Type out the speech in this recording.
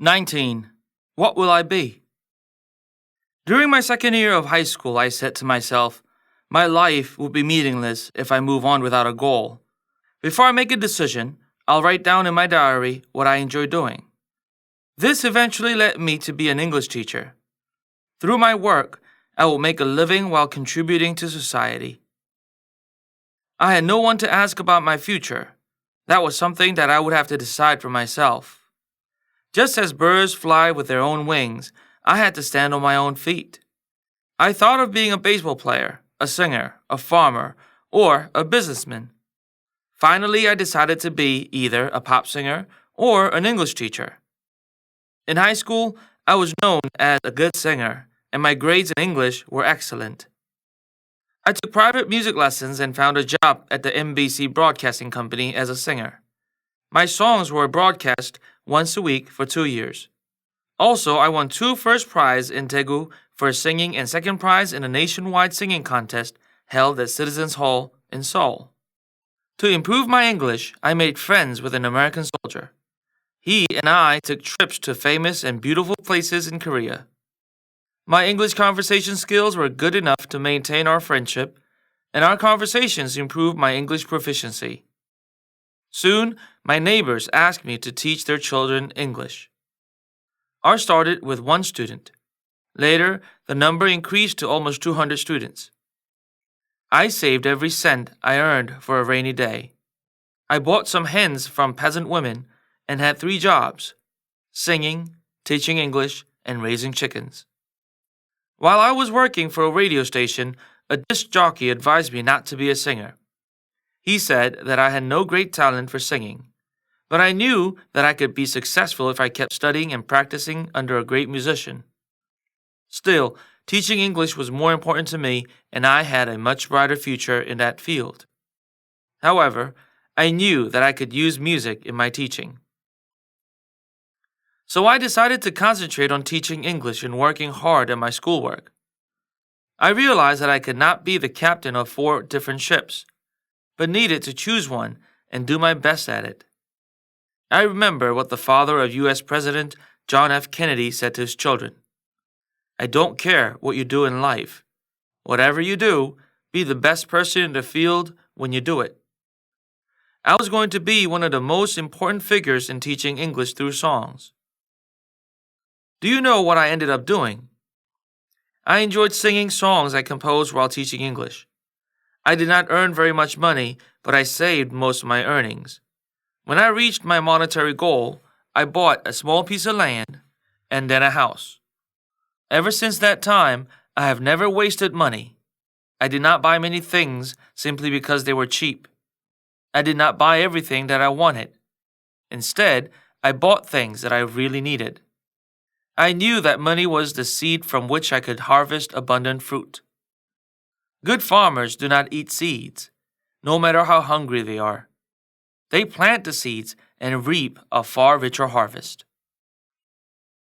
19. What will I be? During my second year of high school, I said to myself, my life would be meaningless if I move on without a goal. Before I make a decision, I'll write down in my diary what I enjoy doing. This eventually led me to be an English teacher. Through my work, I will make a living while contributing to society. I had no one to ask about my future. That was something that I would have to decide for myself. Just as birds fly with their own wings, I had to stand on my own feet. I thought of being a baseball player, a singer, a farmer, or a businessman. Finally, I decided to be either a pop singer or an English teacher. In high school, I was known as a good singer, and my grades in English were excellent. I took private music lessons and found a job at the NBC Broadcasting Company as a singer. My songs were broadcast once a week for 2 years. Also, I won 2 first prize in Daegu for singing and second prize in a nationwide singing contest held at Citizens Hall in Seoul. To improve my English, I made friends with an American soldier. He and I took trips to famous and beautiful places in Korea. My English conversation skills were good enough to maintain our friendship, and our conversations improved my English proficiency. Soon, my neighbors asked me to teach their children English. Ours started with 1 student. Later, the number increased to almost 200 students. I saved every cent I earned for a rainy day. I bought some hens from peasant women and had 3 jobs: singing, teaching English, and raising chickens. While I was working for a radio station, a disc jockey advised me not to be a singer. He said that I had no great talent for singing, but I knew that I could be successful if I kept studying and practicing under a great musician. Still, teaching English was more important to me, and I had a much brighter future in that field. However, I knew that I could use music in my teaching. So I decided to concentrate on teaching English and working hard at my schoolwork. I realized that I could not be the captain of 4 different ships, but needed to choose one and do my best at it. I remember what the father of U.S. President John F. Kennedy said to his children: I don't care what you do in life. Whatever you do, be the best person in the field when you do it. I was going to be one of the most important figures in teaching English through songs. Do you know what I ended up doing? I enjoyed singing songs I composed while teaching English. I did not earn very much money, but I saved most of my earnings. When I reached my monetary goal, I bought a small piece of land and then a house. Ever since that time, I have never wasted money. I did not buy many things simply because they were cheap. I did not buy everything that I wanted. Instead, I bought things that I really needed. I knew that money was the seed from which I could harvest abundant fruit. Good farmers do not eat seeds, no matter how hungry they are. They plant the seeds and reap a far richer harvest.